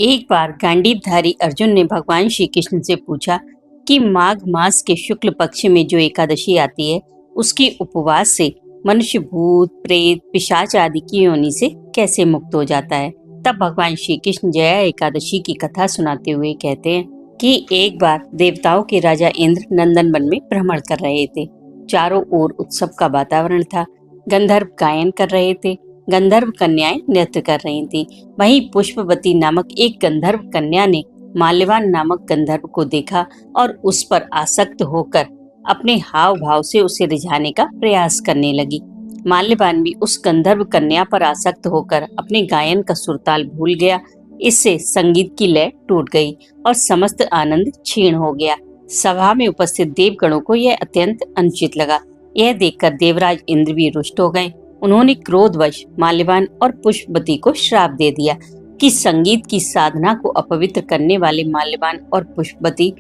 एक बार गांडीवधारी अर्जुन ने भगवान श्री कृष्ण से पूछा कि माघ मास के शुक्ल पक्ष में जो एकादशी आती है उसके उपवास से मनुष्य भूत प्रेत पिशाच आदि की योनि से कैसे मुक्त हो जाता है। तब भगवान श्री कृष्ण जया एकादशी की कथा सुनाते हुए कहते हैं कि एक बार देवताओं के राजा इंद्र नंदन वन में भ्रमण कर रहे थे। चारों ओर उत्सव का वातावरण था। गंधर्व गायन कर रहे थे, गंधर्व कन्याएं नृत्य कर रही थीं। वहीं पुष्पवती नामक एक गंधर्व कन्या ने माल्यवान नामक गंधर्व को देखा और उस पर आसक्त होकर अपने हाव भाव से उसे रिझाने का प्रयास करने लगी। माल्यवान भी उस गंधर्व कन्या पर आसक्त होकर अपने गायन का सुरताल भूल गया। इससे संगीत की लय टूट गई और समस्त आनंद क्षीण हो गया। सभा में उपस्थित देवगणों को यह अत्यंत अनुचित लगा। यह देखकर देवराज इंद्र भी रुष्ट हो गए। उन्होंने क्रोधवश माल्यवान और पुष्पवती को श्राप दे दिया कि संगीत की साधना को अपवित्र करने वाले माल्यवान और पुष्पवती,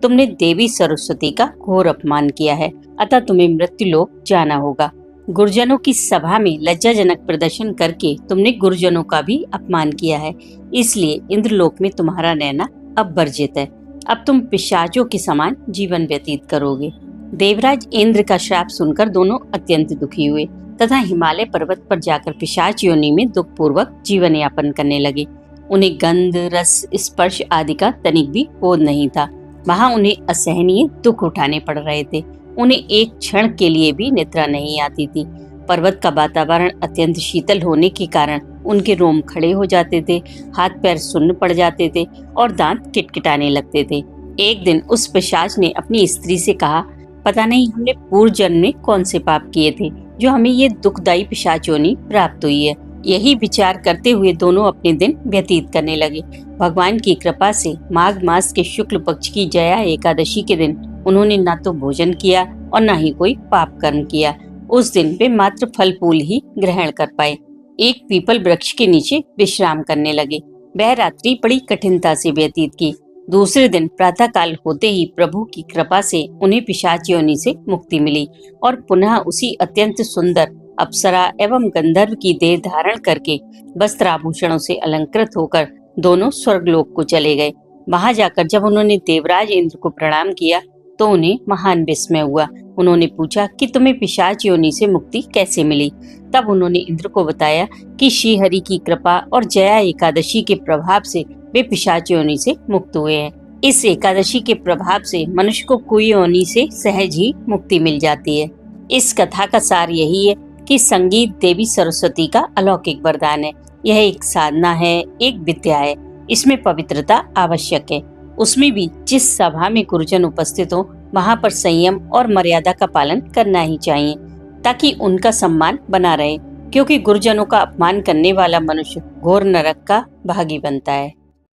तुमने देवी सरस्वती का घोर अपमान किया है, अतः तुम्हें मृत्युलोक जाना होगा। गुरुजनों की सभा में लज्जाजनक प्रदर्शन करके तुमने गुरुजनों का भी अपमान किया है, इसलिए इंद्रलोक में तुम्हारा रहना अब वर्जित है। अब तुम पिशाचों के समान जीवन व्यतीत करोगे। देवराज इंद्र का श्राप सुनकर दोनों अत्यंत दुखी हुए तथा हिमालय पर्वत पर जाकर पिशाच योनि में दुख पूर्वक जीवन यापन करने लगे। उन्हें गंध रस स्पर्श आदि का तनिक भी बोध नहीं था। वहां उन्हें असहनीय दुख उठाने पड़ रहे थे। उन्हें एक क्षण के लिए भी निद्रा नहीं आती थी। पर्वत का वातावरण अत्यंत शीतल होने के कारण उनके रोम खड़े हो जाते थे, हाथ पैर सुन्न पड़ जाते थे और दांत किटकिटाने लगते थे। एक दिन उस पिशाच ने अपनी स्त्री से कहा, पता नहीं हमने पूर्व जन्म में कौन से पाप किए थे जो हमें ये दुखदायी पिशाच योनि प्राप्त हुई है। यही विचार करते हुए दोनों अपने दिन व्यतीत करने लगे। भगवान की कृपा से माघ मास के शुक्ल पक्ष की जया एकादशी के दिन उन्होंने न तो भोजन किया और न ही कोई पाप कर्म किया। उस दिन वे मात्र फल फूल ही ग्रहण कर पाए। एक पीपल वृक्ष के नीचे विश्राम करने लगे। वह रात्रि बड़ी कठिनता से व्यतीत की। दूसरे दिन प्रातः काल होते ही प्रभु की कृपा से उन्हें पिशाच योनि से मुक्ति मिली और पुनः उसी अत्यंत सुंदर अप्सरा एवं गंधर्व की देह धारण करके वस्त्र आभूषणों से अलंकृत होकर दोनों स्वर्गलोक को चले गए। वहां जाकर जब उन्होंने देवराज इंद्र को प्रणाम किया तो उन्हें महान विस्मय हुआ। उन्होंने पूछा कि तुम्हें पिशाच योनि से मुक्ति कैसे मिली। तब उन्होंने इंद्र को बताया कि श्रीहरि की कृपा और जया एकादशी के प्रभाव से वे पिशाच योनि से मुक्त हुए हैं। इस एकादशी के प्रभाव से मनुष्य को कुई योनि से सहज ही मुक्ति मिल जाती है। इस कथा का सार यही है कि संगीत देवी सरस्वती का अलौकिक वरदान है। यह एक साधना है, एक विद्या है। इसमें पवित्रता आवश्यक है। उसमें भी जिस सभा में गुरुजन उपस्थित हो वहाँ पर संयम और मर्यादा का पालन करना ही चाहिए ताकि उनका सम्मान बना रहे, क्योंकि गुरुजनों का अपमान करने वाला मनुष्य घोर नरक का भागी बनता है।